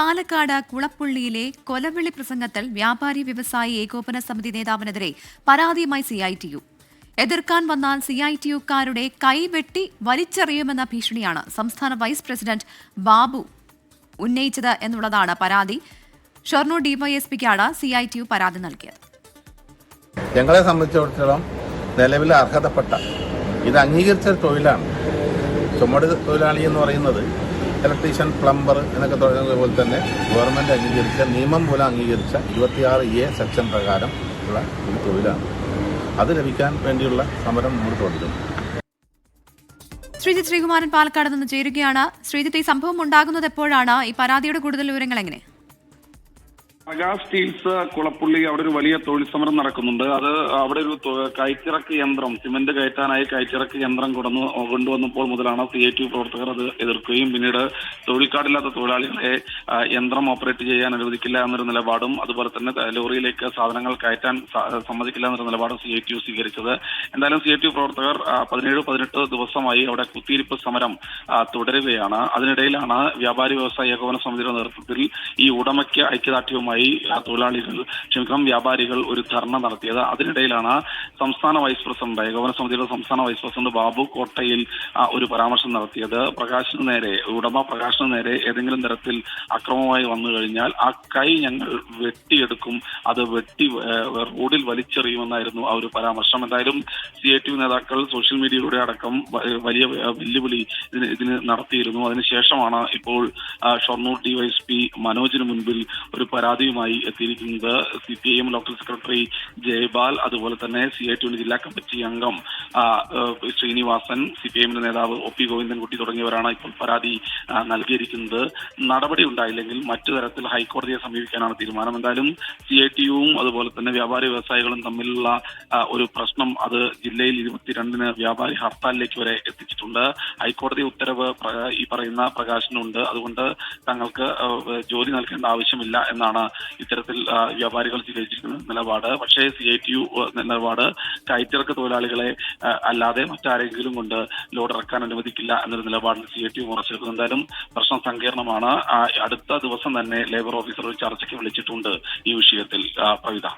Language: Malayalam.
പാലക്കാട് കുളപ്പുള്ളിയിലെ കൊലവിളി പ്രസംഗത്തിൽ വ്യാപാരി വ്യവസായി ഏകോപന സമിതി നേതാവിനെതിരെ പരാതിയുമായി CITU. എതിർക്കാൻ വന്നാൽ CITUക്കാരുടെ കൈവെട്ടി വലിച്ചെറിയുമെന്ന ഭീഷണിയാണ് സംസ്ഥാന വൈസ് പ്രസിഡന്റ് ബാബു ഉന്നയിച്ചത് എന്നുള്ളതാണ് പരാതി. ഷൊർണൂർ ഡിവൈഎസ്പിക്കാണ് CITU പരാതി നൽകിയത്. ഞങ്ങളെ സംബന്ധിച്ചിടത്തോളം നിലവിൽ അർഹതപ്പെട്ട ഇത് അംഗീകരിച്ച തൊഴിലാണ്. ചുമട് തൊഴിലാളി എന്ന് പറയുന്നത് ഇലക്ട്രീഷ്യൻ, പ്ലംബർ എന്നൊക്കെ തുടങ്ങുന്നത് പോലെ തന്നെ ഗവൺമെൻറ് അംഗീകരിച്ച, നിയമം മൂലം അംഗീകരിച്ച 26A സെക്ഷൻ പ്രകാരം ഉള്ള ഒരു തൊഴിലാണ്. അത് ലഭിക്കാൻ വേണ്ടിയുള്ള സമരം നമ്മൾ തുടരും. ശ്രീജിത്ത് ശ്രീകുമാരൻ പാലക്കാട് നിന്ന് ചേരുകയാണ്. ശ്രീജിത്ത്, ഈ സംഭവം ഉണ്ടാകുന്നത് എപ്പോഴാണ്? ഈ പരാതിയുടെ കൂടുതൽ വിവരങ്ങൾ എങ്ങനെ? പ്രകാശ് സ്റ്റീൽസ് കുളപ്പുള്ളി, അവിടെ ഒരു വലിയ തൊഴിൽ സമരം നടക്കുന്നുണ്ട്. അത് അവിടെ ഒരു കയറ്റിറക്ക് യന്ത്രം, സിമന്റ് കയറ്റാനായി കയറ്റിറക്ക് യന്ത്രം കൊണ്ടുവന്നപ്പോൾ മുതലാണ് CITU പ്രവർത്തകർ അത് എതിർക്കുകയും പിന്നീട് തൊഴിൽ കാർഡില്ലാത്ത തൊഴിലാളികളെ യന്ത്രം ഓപ്പറേറ്റ് ചെയ്യാൻ അനുവദിക്കില്ല എന്നൊരു നിലപാടും, അതുപോലെ തന്നെ ലോറിയിലേക്ക് സാധനങ്ങൾ കയറ്റാൻ സമ്മതിക്കില്ല എന്നൊരു നിലപാടും CITU സ്വീകരിച്ചത്. എന്തായാലും CITU പ്രവർത്തകർ 17-18 ദിവസമായി അവിടെ കുത്തിയിരിപ്പ് സമരം തുടരുകയാണ്. അതിനിടയിലാണ് വ്യാപാരി വ്യവസായ ഏകോപന സമിതിയുടെ നേതൃത്വത്തിൽ ഈ ഉടമയ്ക്ക് ഐക്യദാർഢ്യവുമായി വ്യാപാരികൾ ഒരു ധർണ നടത്തിയത്. അതിനിടയിലാണ് സംസ്ഥാന വൈസ് പ്രസിഡന്റ്, ഏകോപന സമിതിയുടെ സംസ്ഥാന വൈസ് പ്രസിഡന്റ് ബാബു കോട്ടയിൽ ഒരു പരാമർശം നടത്തിയത്. ഉടമ പ്രകാശിന് നേരെ ഏതെങ്കിലും തരത്തിൽ അക്രമമായി വന്നു കഴിഞ്ഞാൽ ആ കൈ ഞങ്ങൾ വെട്ടിയെടുക്കും, അത് വെട്ടി റോഡിൽ വലിച്ചെറിയുമെന്നായിരുന്നു ആ ഒരു പരാമർശം. എന്തായാലും CITU നേതാക്കൾ സോഷ്യൽ മീഡിയയിലൂടെ അടക്കം വലിയ വെല്ലുവിളി ഇതിന് നടത്തിയിരുന്നു. അതിനുശേഷമാണ് ഇപ്പോൾ ഷൊർണൂർ DYSP മനോജിന് മുൻപിൽ ഒരു പരാതിയുമായി എത്തിയിരിക്കുന്നത്. CPIM ലോക്കൽ സെക്രട്ടറി ജയപാൽ, അതുപോലെ തന്നെ CITU ജില്ലാ കമ്മിറ്റി അംഗം ശ്രീനിവാസൻ, CPIM നേതാവ് OP ഗോവിന്ദൻകുട്ടി തുടങ്ങിയവരാണ് ഇപ്പോൾ പരാതി നൽകിയിരിക്കുന്നത്. നടപടി ഉണ്ടായില്ലെങ്കിൽ മറ്റു തരത്തിൽ ഹൈക്കോടതിയെ സമീപിക്കാനാണ് തീരുമാനം. എന്തായാലും CITUവും അതുപോലെ തന്നെ വ്യാപാരി വ്യവസായികളും തമ്മിലുള്ള ഒരു പ്രശ്നം അത് ജില്ലയിൽ 22-ന് വ്യാപാരി ഹർത്താലിലേക്ക് വരെ എത്തിച്ചിട്ടുണ്ട്. ഹൈക്കോടതി ഉത്തരവ് ഈ പറയുന്ന പ്രകാശനുണ്ട്. അതുകൊണ്ട് തങ്ങൾക്ക് ജോലി നൽകേണ്ട ആവശ്യമില്ല എന്നാണ് ഇത്തരത്തിൽ വ്യാപാരികൾ സ്വീകരിച്ചിരിക്കുന്ന നിലപാട്. പക്ഷേ CITU നിലപാട് കയറ്റിറക്ക് തൊഴിലാളികളെ അല്ലാതെ മറ്റാരെങ്കിലും കൊണ്ട് ലോഡ് ഇറക്കാൻ അനുവദിക്കില്ല എന്നൊരു നിലപാടിൽ CITU ഉറച്ചെടുക്കുന്നു. എന്തായാലും പ്രശ്നം സങ്കീർണമാണ്. അടുത്ത ദിവസം തന്നെ ലേബർ ഓഫീസർ ചർച്ചയ്ക്ക് വിളിച്ചിട്ടുണ്ട് ഈ വിഷയത്തിൽ. പ്രവിത.